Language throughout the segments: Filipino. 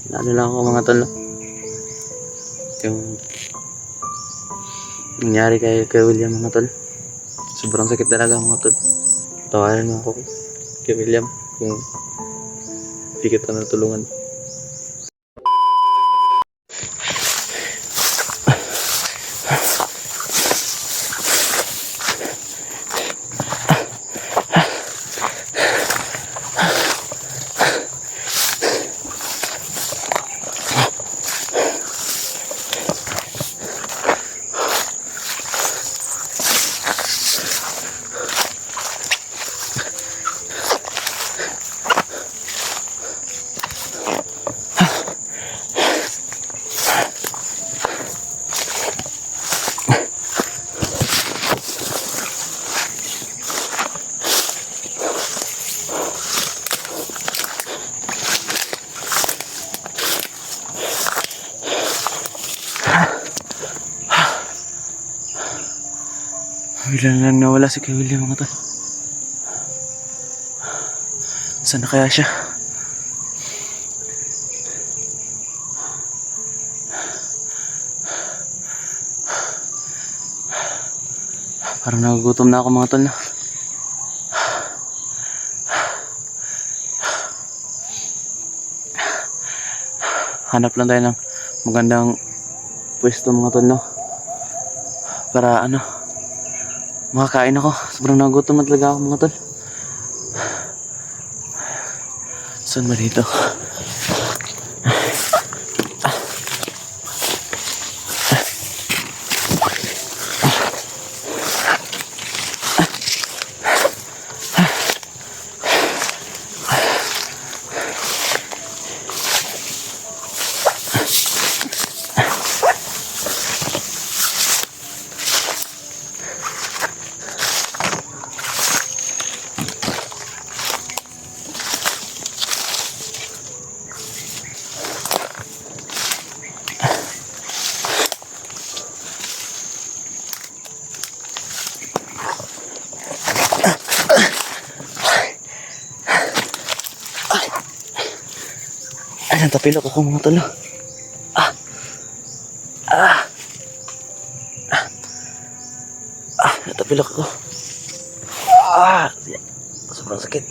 Ano lang ako mga tol, no? Yung nangyari kay William mga tol. Sobrang sakit talaga mga tol. Tawanan mo ako kay William kung hindi kita natulungan. Biglang lang nawala si Kuya William mga tol. Saan na kaya siya? Parang nagugutom na ako mga tol na. Hanap lang tayo ng magandang pwesto mga tol, no? Para makakain ako. Sobrang nagutom na talaga ako mga tol. Saan ba dito? Ay, natapilok ako mga tol. Natapilok ako. Sobrang sakit.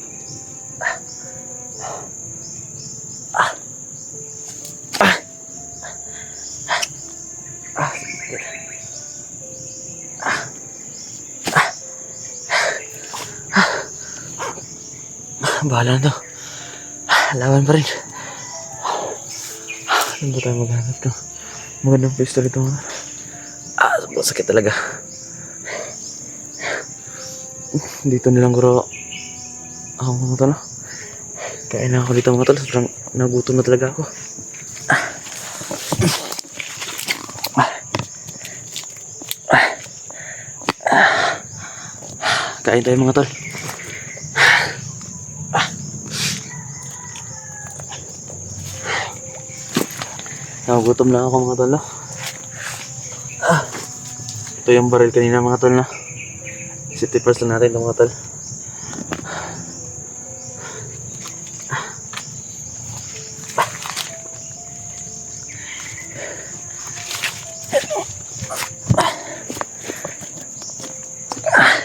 Bahala na to. Laban pa rin. Saan ba tayo maghanap to? Magandang pwesto rito mga. Sobrang sakit talaga. Dito nilang guro ako mga tol. Kain na ako dito mga tol. Sobrang nagutom na talaga ako. Kain tayo mga tol. Nagugutom lang ako mga tol, no? Ito yung baril kanina mga tol, no? City first lang natin ito mga tol.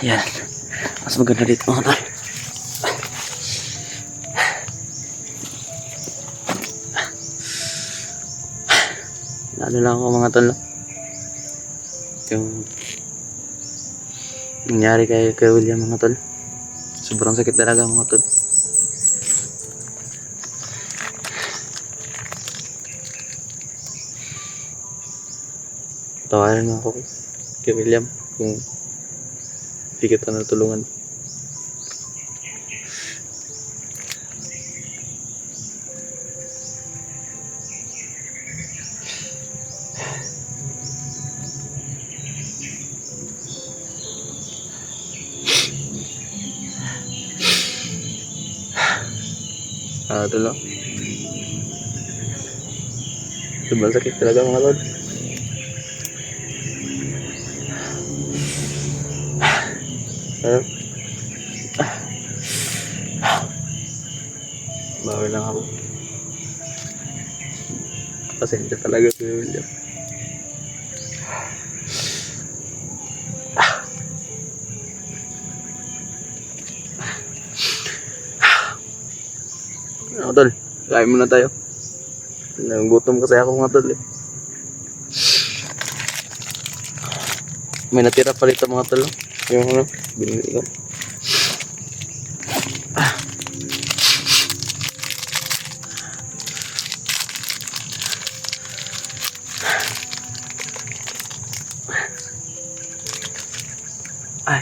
Yan. Mas maganda dito mga tol. Ano lang ako mga tol, no? Yung nangyari kay William mga tol. Sobrang sakit talaga mga tol. Tawanan mo ako kay William kung hindi kita natulungan. Ito lang. Sobrang sakit talaga mga tol. Bawal lang ako. Pasensya talaga Kuya William. Ano tol? Kain muna tayo. Nagutom kasi ako mga tol eh. May natira pa dito mga tol. Yung ano, binili ko.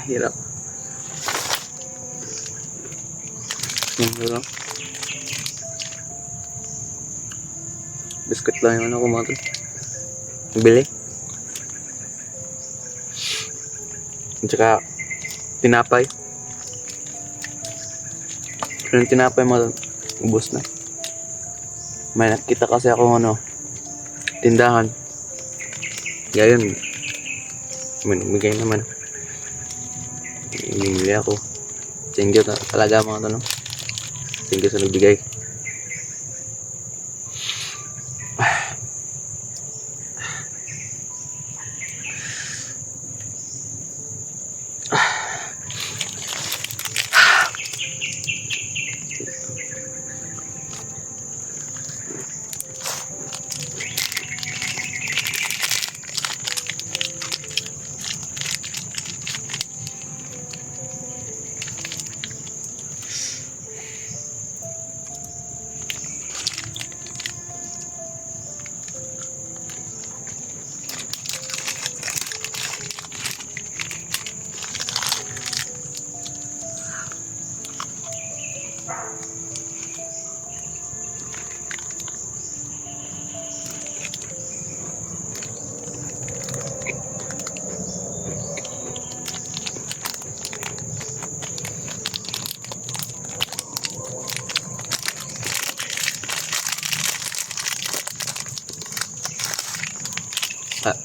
Hirap. Yung lang. Biscuit lang yung ano ko mga tol. Bili. At saka tinapay. Yung tinapay mga ubos na. May nakita kasi ako ano, tindahan. Kaya yun. Bigay naman. Bumili ako. Thank you talaga mga tanong. Thank you sa nagbigay.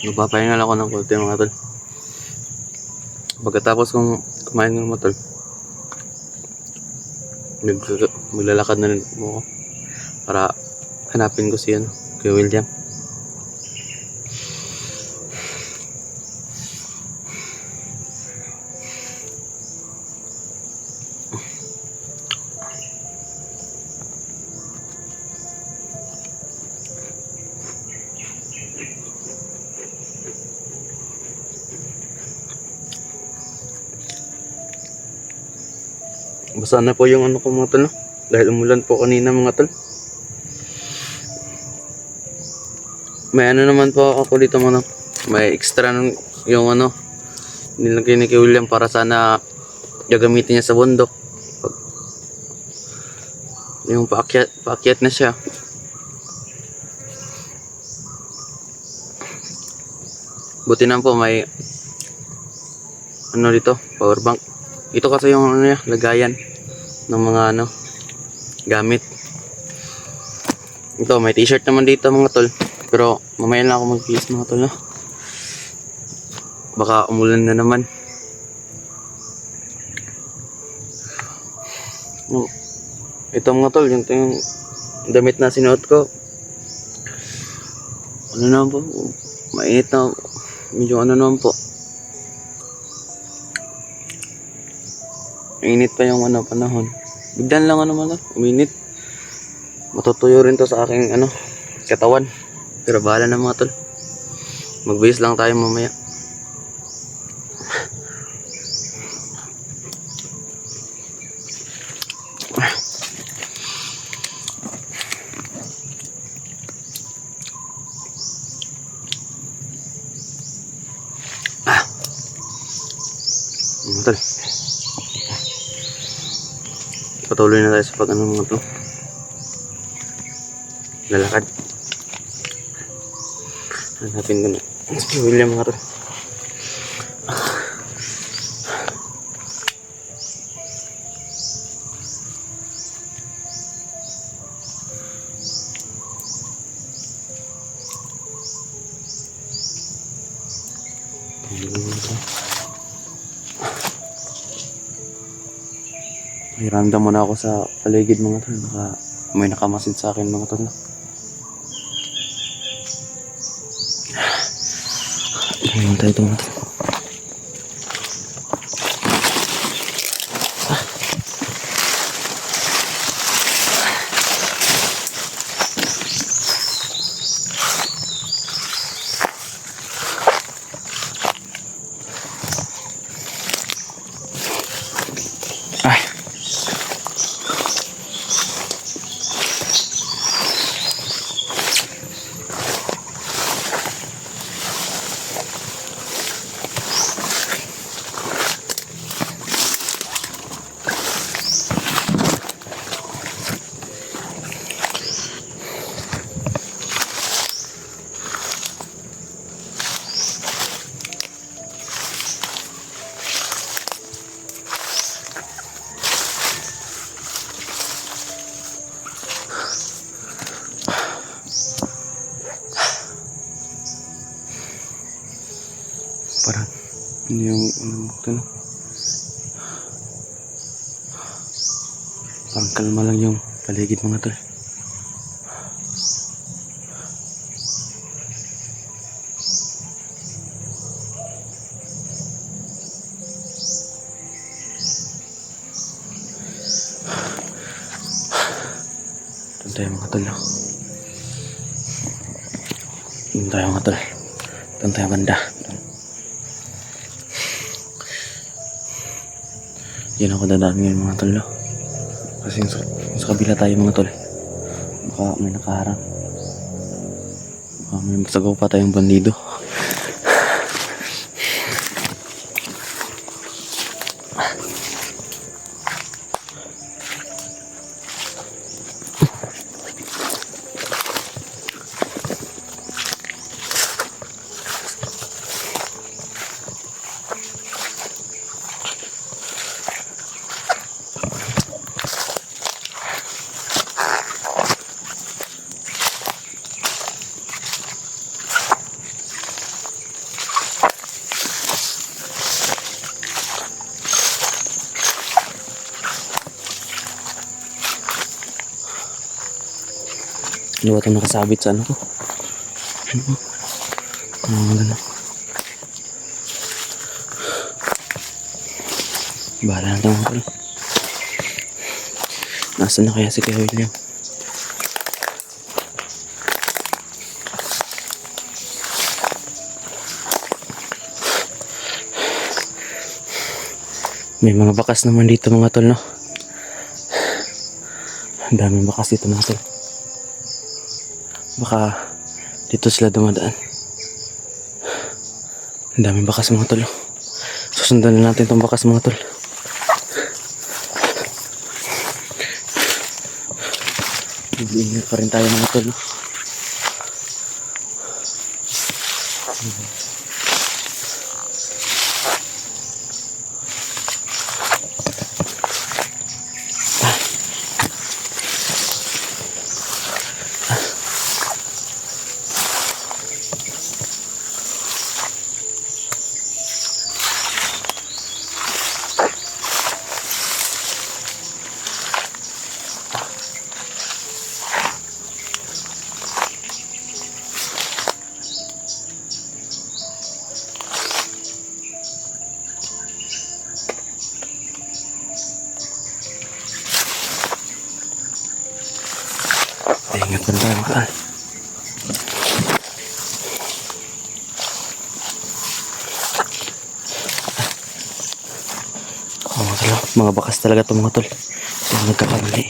Magpapahinga lang ako ng konti mga tol. Pagkatapos kong kumain ng mga tol, maglalakad na rin mo ako para hanapin ko si Kuya William. Basa na po yung ano ko mga tol, no? Dahil umulan po kanina mga tol. May ano naman po ako dito mga tol. May extra yung ano nilagay ni Kuya William para sana gagamitin niya sa bundok. Yung paakyat na siya. Buti na po may ano dito, power bank. Ito kasi yung ano niya, lagayan ng mga ano gamit. Ito may t-shirt naman dito mga tol, pero mamaya lang ako mag-piece mga tol, no? Baka umulan na naman. Ito mga tol, yung damit na sinuot ko. Ano naman po, mainit na, medyo ano naman po, mainit pa yung ano panahon. Biglan lang ano man, uminit. Matutuyo rin to sa aking ano katawan. Pero bahala na mga tol. Magbihis lang tayo mamaya. Mga tol, patuloy na tayo sa pag ano mga to, lalakad. Hanapin ko na si William mga tol. May random muna ako sa paligid mga tol. Baka may nakamasid sa akin mga tol. Ayun tayo ito mga tol. Ay. Parang hindi yung ito no. Parang kalma lang yung paligid mga tol. Doon tayo mga tol no. Doon tayo mga tol. Doon tayo banda. Yan ako dadaan ngayon mga tol no. Kasi sa kabila tayo mga tol. Baka may nakaharang. Baka may masagaw pa tayong bandido. Ano ba itong nakasabit sa ano ko? Gano'n. Bahala na ito mga tol. Nasaan na kaya si Kuya William? May mga bakas naman dito mga tol no? Ang daming bakas dito mga tol. Baka dito sila dumadaan. Ang daming bakas mga tol. Susundan na natin itong bakas mga tol. Mag-iingat pa rin tayo mga tol. Ingat pa tayo mga tol. Mga bakas talaga itong mga tol. Ito nagkakamali.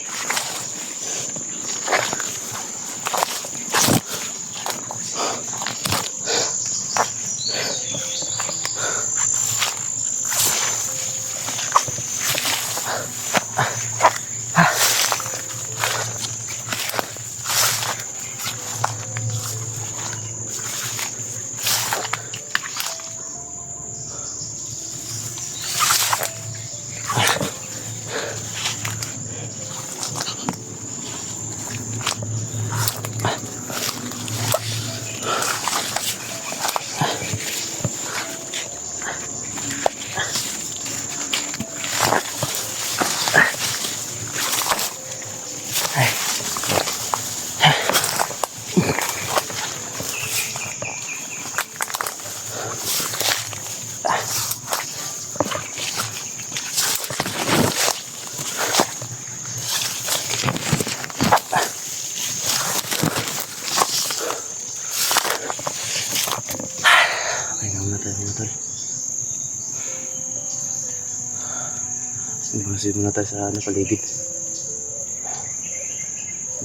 Masid muna tayo sa paligid.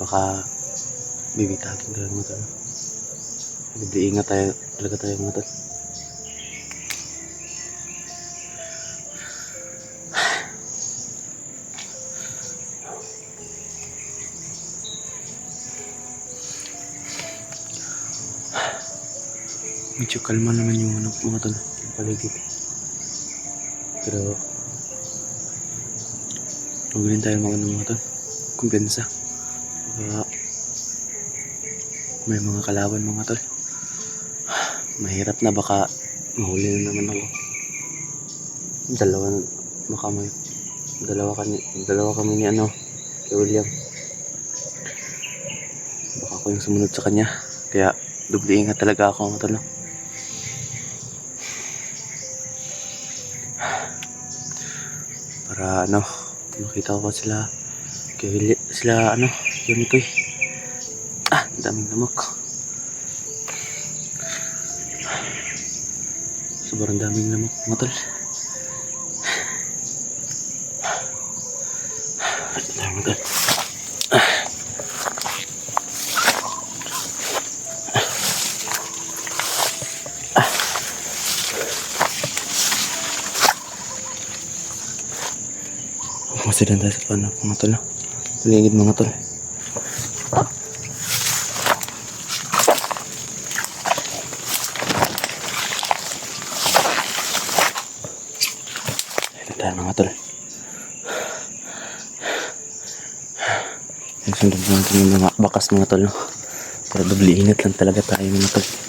Baka bibitakin tayo mga tol. Ingat tayo talaga tayo mga tol. Medyo kalma naman yung mga tol, yung paligid. Pero huwag rin tayo mga tol, kumpensa. Baka may mga kalaban mga tol. Mahirap na, baka mahuli na naman ako. Dalawa kami ni kay William. Baka ako yung sumunod sa kanya. Kaya doble ingat talaga ako mga tol. Para makita ko sila yun ito eh. Ang daming lamok. Sobrang daming lamok mga tol. Mga tol. Masidan tayo sa paano mga tol. Paligid mga tol. Ito tayo mga tol. Sundan natin yung mga bakas mga tol. Para doble ingat lang talaga tayo mga tol.